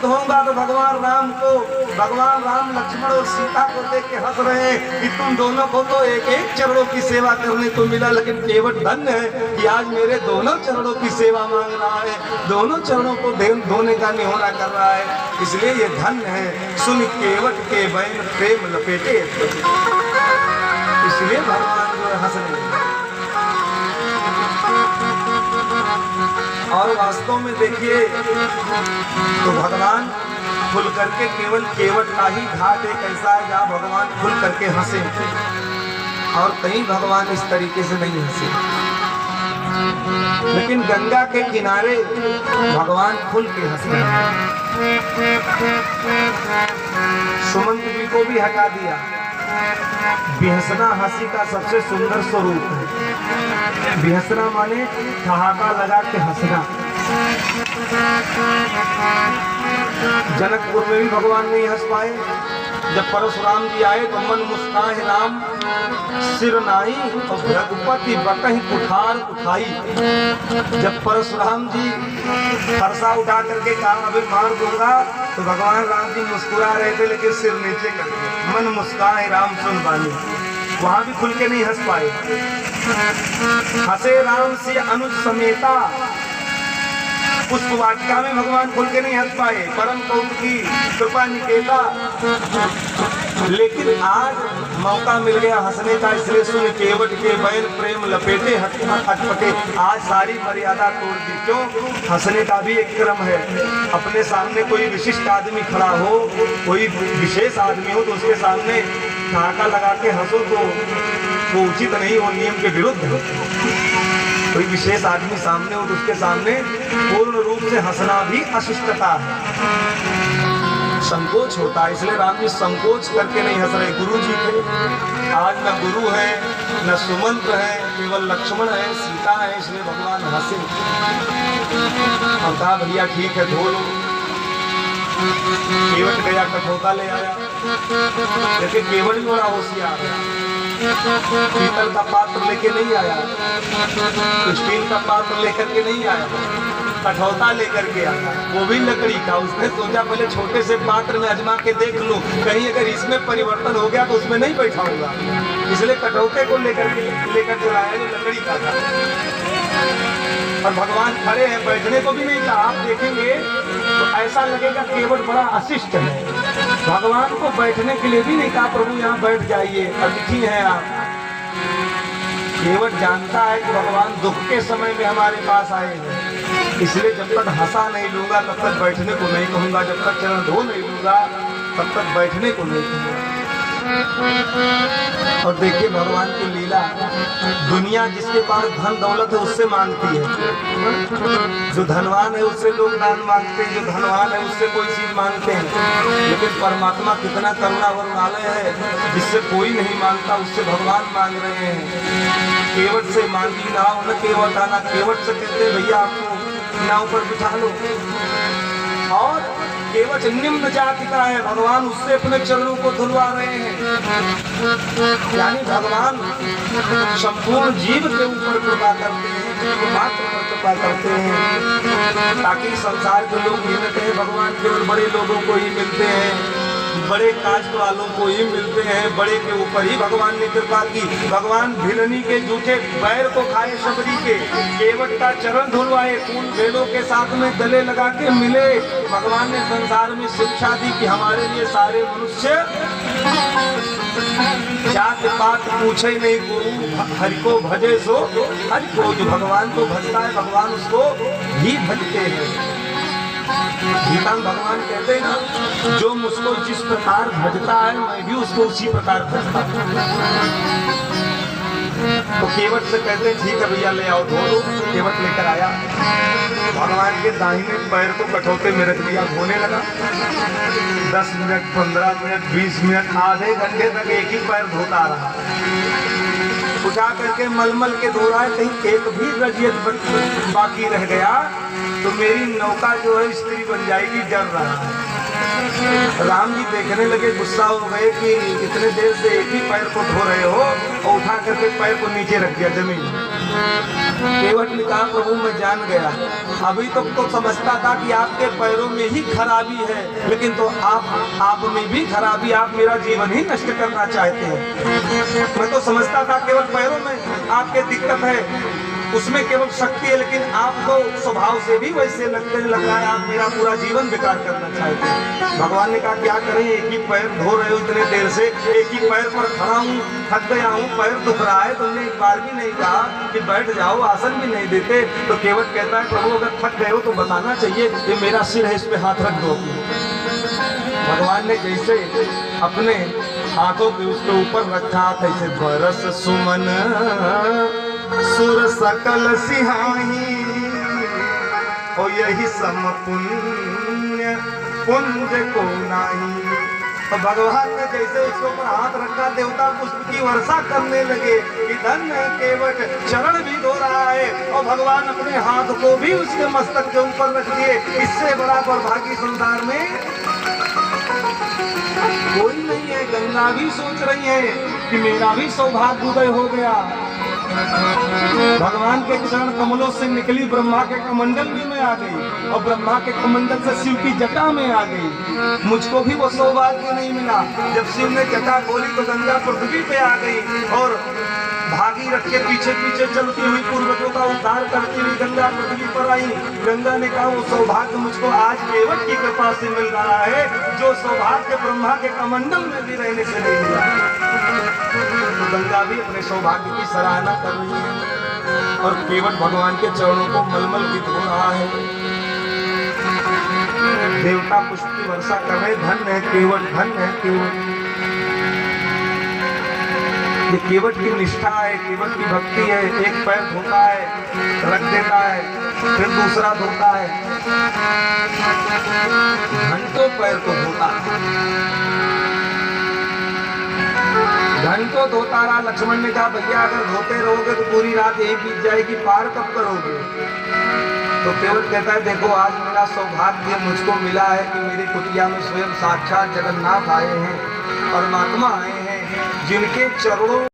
धोऊंगा तो भगवान राम लक्ष्मण और सीता को देख के हंस रहे हैं कि तुम दोनों को तो एक एक चरणों की सेवा करने को मिला, लेकिन केवट धन्य है कि आज मेरे दोनों चरणों की सेवा मांग रहा है, दोनों चरणों को धोने का निहोरा कर रहा है, इसलिए ये धन्य है। सुन केवट के बैन प्रेम लपेटे, इसलिए भगवान जो हंस रहे हैं। और वास्तव में देखिए तो भगवान खुल करके केवल केवट का ही घाट एक ऐसा है जहाँ भगवान खुल करके हंसे, और कहीं भगवान इस तरीके से नहीं हंसे। लेकिन गंगा के किनारे भगवान खुल के हंसे। सुमंत जी को भी हटा दिया। बिहसना हंसी का सबसे सुंदर स्वरूप है। बिहसना माने ठहाका लगा के हंसना। जनकपुर में भी भगवान नहीं हंस पाए। जब परशुराम जी आए तो मन मुस्कान राम सिर नाई और रघुपति बकहि कुठार उठाई। जब परशुराम जी फरसा उठा करके कहा अभी मार दूंगा तो भगवान राम जी मुस्कुरा रहे थे, लेकिन सिर नीचे करके मन मुस्कान राम सुन बानी, वहां भी खुल के नहीं हंस पाए। हंसे राम से अनुज समेता, पुष्प वाटिका में भगवान खुल के नहीं हंस पाए, परम कौतुकी कृपा निकेता। लेकिन आज मौका मिल गया हंसने का, इसलिए सुन केवट के बैन प्रेम लपेटे हटपटे। आज सारी मर्यादा तोड़ दी। क्यों? हंसने का भी एक क्रम है। अपने सामने कोई विशिष्ट आदमी खड़ा हो, कोई विशेष आदमी हो तो उसके सामने ठहाका लगा के हंसो तो वो उचित नहीं, वो नियम के विरुद्ध है। कोई विशेष आदमी सामने हो तो उसके सामने पूर्ण रूप से हंसना भी अशिष्टता है, संकोच होता है। इसलिए राम जी संकोच करके नहीं हंस रहे। गुरु जी थे, आज न गुरु है न सुमंत है, केवल लक्ष्मण है, सीता है, इसलिए भगवान हंसे। हम कहा भैया ठीक है धो लो। केवट गया कठौता ले आया, लेकिन केवट भी बड़ा होशियार है। पीतल का पात्र लेके नहीं आया, स्टील का पात्र लेकर के नहीं आया, कठौता लेकर के आया, वो भी लकड़ी का। उसने सोचा पहले छोटे से पात्र में आजमा के देख लूं, कहीं अगर इसमें परिवर्तन हो गया तो उसमें नहीं बैठाऊंगा, इसलिए कठौते को लेकर जो आया जो लकड़ी का था। और भगवान खड़े हैं, बैठने को भी नहीं कहा। आप देखेंगे तो ऐसा लगेगा केवट बड़ा अशिष्ट है। भगवान को बैठने के लिए भी नहीं कहा प्रभु यहाँ बैठ जाइए, अतिथि हैं आप। केवट जानता है कि भगवान दुख के समय में हमारे पास आए हैं, इसलिए जब तक हंसा नहीं लूंगा तब तक बैठने को नहीं कहूंगा, जब तक चरण धो नहीं लूंगा तब तक बैठने को नहीं कहूंगा। और देखिए भगवान की लीला, दुनिया जिसके पास धन दौलत है उससे मांगती है, जो धनवान है उससे लोग दान मांगते हैं, जो धनवान है उससे कोई चीज मांगते हैं। लेकिन परमात्मा कितना करुणा वरुणालय है, जिससे कोई नहीं मांगता उससे भगवान मांग रहे हैं। केवट से मांगी नाव न केवट आना। केवट से कहते हैं भैया आपको नाव पर बिठा लो। और केवट निम्न जाति का है, भगवान उससे अपने चरणों को धुलवा रहे हैं। यानी भगवान संपूर्ण जीव के ऊपर कृपा करते हैं, मात्र पर कृपा करते हैं, ताकि संसार के लोग मिलते हैं भगवान केवल बड़े लोगों को ही मिलते हैं, बड़े कास्ट वालों को ही मिलते हैं, बड़े के ऊपर ही भगवान ने कृपा की। भगवान भिलनी के जूठे पैर को खाए शबरी के, केवट का चरण धुलवाए, फूल बेलों के साथ में गले लगा के मिले। भगवान ने संसार में शिक्षा दी कि हमारे लिए सारे मनुष्य जात पात पूछे नहीं, गुरु हरि को भजे सो हरि को। जो भगवान को भजता है भगवान उसको भी भजते हैं। गीता में भगवान कहते हैं ना, जो मुझको जिस प्रकार भजता है मैं भी उसको उसी प्रकार भजता हूँ। तो केवट से कहते हैं ठीक है भैया ले आओ धो लो। केवट लेकर आया, भगवान के दाहिने पैर को कठौते में रख दिया, धोने लगा। 10 मिनट 15 मिनट 20 मिनट आधे घंटे तक एक ही पैर धोता रहा। उठा करके मलमल के धो रहा है, कहीं एक भी रजियत बाकी रह गया तो मेरी नौका जो है स्त्री बन जाएगी, डर रहा है। राम जी देखने लगे, गुस्सा हो गए कि इतने देर से एक ही पैर को धो रहे हो, और उठा करके पैर को नीचे रख दिया जमीन। केवट ने कहा प्रभु मैं जान गया, अभी तक तो समझता था कि आपके पैरों में ही खराबी है, लेकिन तो आप में भी खराबी, आप मेरा जीवन ही नष्ट करना चाहते हैं। मैं तो समझता था केवल पैरों में आपके दिक्कत है, उसमें केवल शक्ति है, लेकिन आपको स्वभाव से भी वैसे लगने लगा है, आप मेरा पूरा जीवन बेकार करना चाहते हैं। भगवान ने कहा क्या करें, एक ही पैर धो रहे हो इतने देर से, एक ही पैर पर खड़ा हूँ, थक गया हूँ, पैर दुख रहा है, तुमने एक बार भी नहीं कहा कि बैठ जाओ, आसन भी नहीं देते। तो केवट कहता है प्रभु अगर थक गए हो तो बताना चाहिए, ये मेरा सिर है, इस पे हाथ रख दो। भगवान ने जैसे अपने हाथों के उसके ऊपर रखा, तैसे बरस सुमन सुर सकल सिहाही, और यही सम पुण्य पुंज को नाही। तो भगवान ने जैसे उसके ऊपर हाथ रखा, देवता पुष्प की वर्षा करने लगे कि धन्य है केवट, चरण भी धो रहा है और भगवान अपने हाथ को भी उसके मस्तक के ऊपर रख दिए। इससे बड़ा दुर्भाग्य संसार में कोई नहीं है। गंगा भी सोच रही है कि मेरा भी सौभाग्य उदय हो गया। भगवान के चरण कमलों से निकली ब्रह्मा के कमंडल भी में आ गई और ब्रह्मा के कमंडल से शिव की जटा में आ गई। मुझको भी वो सौभाग्य नहीं मिला। जब शिव ने जटा खोली तो गंगा पृथ्वी पे आ गई और भागी रख के पीछे पीछे चलती हुई पूर्वजों का उद्धार करती हुई गंगा पृथ्वी पर आई। गंगा ने कहा वो सौभाग्य मुझको आज केवट की कृपा से मिल रहा है, जो सौभाग्य ब्रह्मा के कमंडल में भी रहने से नहीं मिला। तो गंगा भी अपने सौभाग्य की सराहना कर रही है और केवट भगवान के चरणों को मलमल की धो रहा है। देवता पुष्प की वर्षा कर रहे, धन्य है केवट, धन्य है केवट। ये केवट की निष्ठा है, केवट की भक्ति है। एक पैर धोता है, रख देता है, फिर दूसरा धोता है, घंटों पैर को धोता है, घंटों धोता रहा। लक्ष्मण ने कहा भैया अगर धोते रहोगे तो पूरी रात यही बीत जाएगी, पार कब करोगे? तो केवट कहता है देखो आज मेरा सौभाग्य मुझको मिला है कि मेरी कुटिया में स्वयं साक्षात जगन्नाथ आए हैं और महात्मा आए हैं, जिनके चरणों